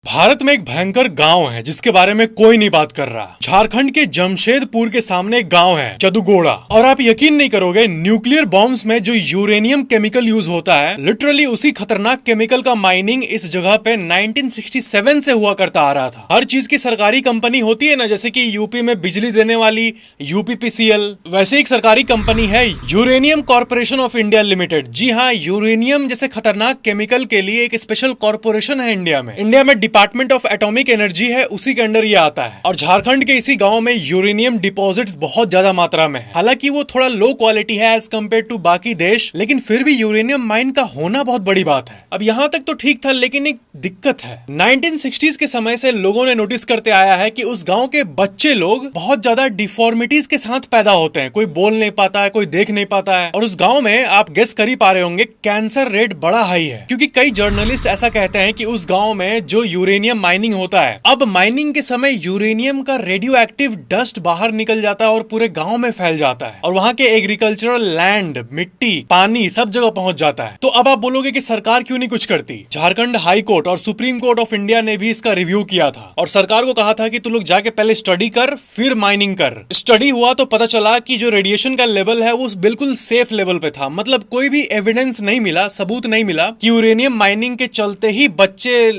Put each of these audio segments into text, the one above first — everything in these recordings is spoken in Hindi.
भारत में एक भयंकर गांव है जिसके बारे में कोई नहीं बात कर रहा। झारखंड के जमशेदपुर के सामने एक गांव है जदुगोड़ा, और आप यकीन नहीं करोगे, न्यूक्लियर बॉम्ब्स में जो यूरेनियम केमिकल यूज होता है, लिटरली उसी खतरनाक केमिकल का माइनिंग इस जगह पे 1967 से हुआ करता आ रहा था। हर चीज की सरकारी कंपनी होती है ना, जैसे कि यूपी में बिजली देने वाली यूपीपीसीएल, वैसे एक सरकारी कंपनी है uranium corporation of India limited. जी हाँ, यूरेनियम जैसे खतरनाक केमिकल के लिए एक स्पेशल कॉर्पोरेशन है इंडिया में डिपार्टमेंट ऑफ एटॉमिक एनर्जी है, उसी के अंडर ये आता है। और झारखंड के इसी गांव में यूरेनियम डिपॉजिट्स बहुत ज्यादा मात्रा में है। हालांकि वो थोड़ा लो क्वालिटी है एज कम्पेयर टू बाकी देश, लेकिन फिर भी यूरेनियम माइन का होना बहुत बड़ी बात है। अब यहाँ तक तो ठीक था, लेकिन एक दिक्कत है। 1960s के समय से लोगों ने नोटिस करते आया है कि उस गांव के बच्चे लोग बहुत ज्यादा डिफॉर्मिटीज के साथ पैदा होते हैं। कोई बोल नहीं पाता है, कोई देख नहीं पाता है। और उस गांव में आप गेस कर ही पा रहे होंगे, कैंसर रेट बड़ा हाई है, क्योंकि कई जर्नलिस्ट ऐसा कहते हैं कि उस गांव में जो यूरेनियम माइनिंग होता है, अब माइनिंग के समय यूरेनियम का रेडियो एक्टिव डस्ट बाहर निकल जाता है और पूरे गांव में फैल जाता है, और वहां के एग्रीकल्चरल लैंड, मिट्टी, पानी सब जगह पहुंच जाता है। तो अब आप बोलोगे कि सरकार क्यों नहीं कुछ करती? झारखंड हाई कोर्ट और सुप्रीम कोर्ट ऑफ इंडिया ने भी इसका रिव्यू किया था और सरकार को कहा था कि तू लोग जाके पहले स्टडी कर, फिर माइनिंग कर। स्टडी हुआ तो पता चला कि जो रेडिएशन का लेवल है वो बिल्कुल सेफ लेवल पे था। मतलब कोई भी एविडेंस नहीं मिला, सबूत नहीं मिला कि यूरेनियम माइनिंग के चलते ही बच्चे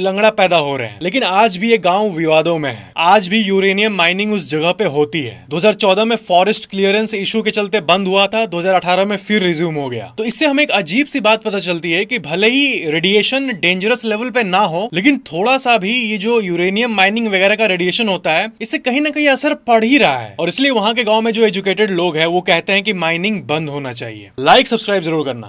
लंगड़ा पैदा हो रहे हैं। लेकिन आज भी ये गांव विवादों में है। आज भी यूरेनियम माइनिंग उस जगह पे होती है। 2014 में फॉरेस्ट क्लियरेंस इशू के चलते बंद हुआ था, 2018 में फिर रिज्यूम हो गया। तो इससे हमें एक अजीब सी बात पता चलती है कि भले ही रेडिएशन डेंजरस लेवल पे ना हो, लेकिन थोड़ा सा भी ये जो यूरेनियम माइनिंग वगैरह का रेडिएशन होता है, इससे कहीं ना कहीं असर पड़ ही रहा है। और इसलिए वहां के गांव में जो एजुकेटेड लोग हैं वो कहते हैं कि माइनिंग बंद होना चाहिए। लाइक सब्सक्राइब जरूर करना।